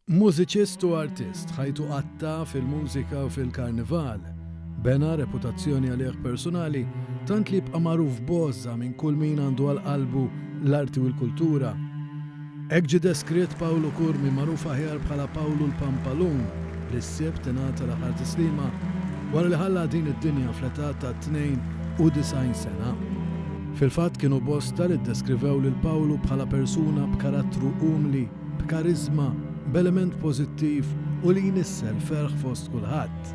Mużiċist u artist ħajtu qatta fil-mużika u fil-karnival. Bena reputazzjoni għalih personali tant li jibqa' magħruf b'għoża minn kull min għandu għal-qalbu l-arti u l-kultura. Hekk ġie deskritt Paolo Kurmi magħruf aħjar bħala Paolo l-Pampalun li s-sibt ingħata l-aħħar tislima wara li ħalla din id-dinja fl-età ta' 92 sena. Fil-fatt kienu bosta li ddeskrivew lil Paolo bħala persuna b'karattru umli, b'karizma, b'element pożittiv u li jnissel ferħ fost kulħadd.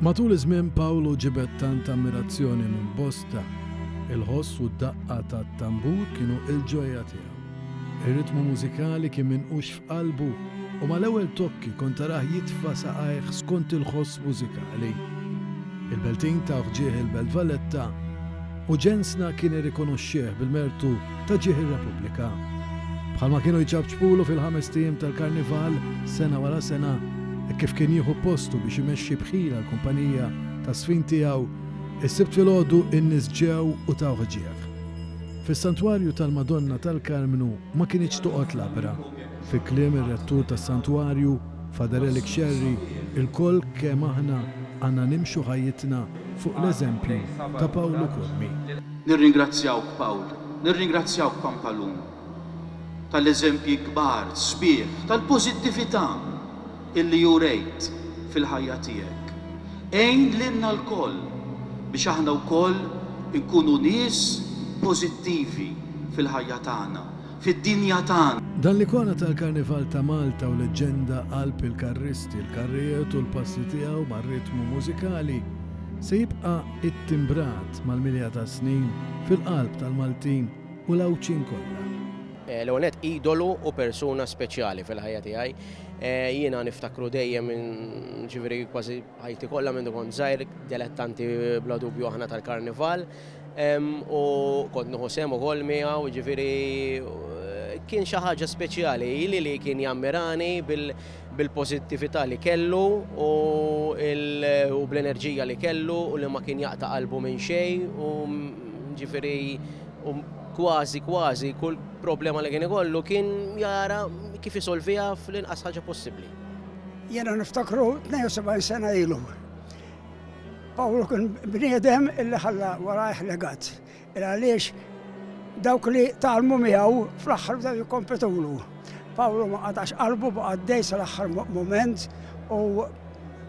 Matul iż-żmien Paolo ġibet tant ammirazzjoni minn bosta. Il-ħoss u d-daqqa tat-tambur kienu il-ġojja tiegħu. Ir-ritmu mużikali kien minqux f'qalbu u mal-ewwel tokki kont taraħ jitfa' saqajh skont il-ħoss mużikali. Il-beltin ta' ġieħ il-Belt Valletta u ġensna kien irrikonoxxih bil-mertu ta' ġieħ ir-Repubblika. Bħalma kienu jċabċbulu fil-5 tiem tal-karnival sena wara sena kif kien jieħu postu biex imexxi bħila l-kumpanija ta' sfin tiegħu, is-sibt filgħodu in-nies ġew u tawh ġieħ. Fis-santwarju tal-Madonna tal-Karmnu ma kienx toqgħod l-abra. Fi kliem ir-rettur tas-santwarju Fader Elik Xerri, il-koll kemm aħna għandna nimxu ħajjitna fuq l-eżempju ta' Paolo Kurmi. Nirringrazzjawk Pawl, nirringrazzjawk Pampalun tal-eżempji kbar, sbieħ, tal-pożittività illi jurejt fil-ħajja tiegħek. Ejn lilna l-koll biex aħna wkoll inkunu nies pożittivi fil-ħajja tagħna, fid-dinja tagħna. Dan l-ikona tal-Karnival ta' Malta u leġenda qalb il-karristi, il-karrijiet u l-passi tiegħu mar-ritmu mużikali se jibqa' it-timbrat mal-milja ta' snin fil-qalb tal-Maltin u l-Awċin kollha. L-għonet idolu u persuna speċjali fil-ħajja tiegħi. Jiena niftakru dejjem minn ġifieri kważi ħajti kollha minn kont żgħir, dilettanti bla dubju aħna tal-karnival u kont nieħu sem ukoll miegħu, ġifieri kien xi ħaġa speċjali li kien jammirani bil-pożittività li kellu u bl-enerġija li kellu u li ma kien jaqta' qalbu minn xejn u ġifieri kważi kull problema li kien ikollu kien jara kif isolvija fl-inqas ħaġa possibbli. Jiena niftakru 72 sena ilu. Paolo kien bniedem illi ħalla warajh legat. Għaliex dawk li tgħallmu miegħu fl-aħħar bdew jikkompetulu. Paolo ma qatax qalbu baqa' għaddej sal-aħħar mument u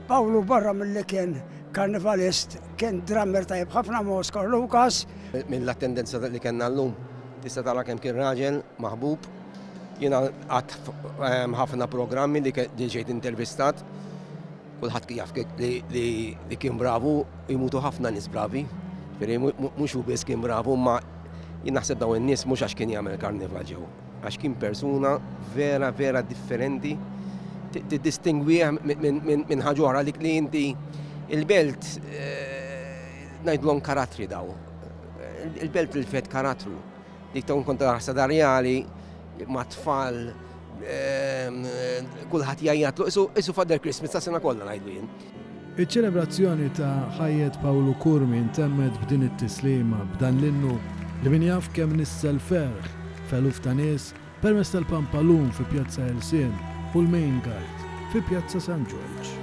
Paolo barra milli kien karnivalist, kien drummer tajjeb ħafna ma' Oscar Lucas. Mill-attendenza li kellna llum tista' tara kemm kien raġel maħbub. Jiena għadt ħafna programmi li ġejt intervistat. Kulħadd jaf li kien bravu, jmutu ħafna nies bravi. Mhux hu biss kien bravu, ma jien naħseb dawn in-nies mhux għax kien jagħmel karnival ġew. Għax kien persuna vera differenti. Tiddistingwih minn ħaġa oħra li inti il-belt ngħidlhom karattri daw. Il-belt il-fet karattru. Dik ta' kont sadarjali ma' tfal kulħadd jajjatlu isu Father Christmas ta' sena kollha ngħidlu jien. Iċ-ċelebrazzjoni ta' ħajjet Paolo Kurmi intemmet b'din it-tislima b'dan l-innu li min jaf kemm nissel ferħ f'eluf ta' nies permezz tal-Pampalun fi Pjazza Elsien u l-Main Guard fi Pjazza San George.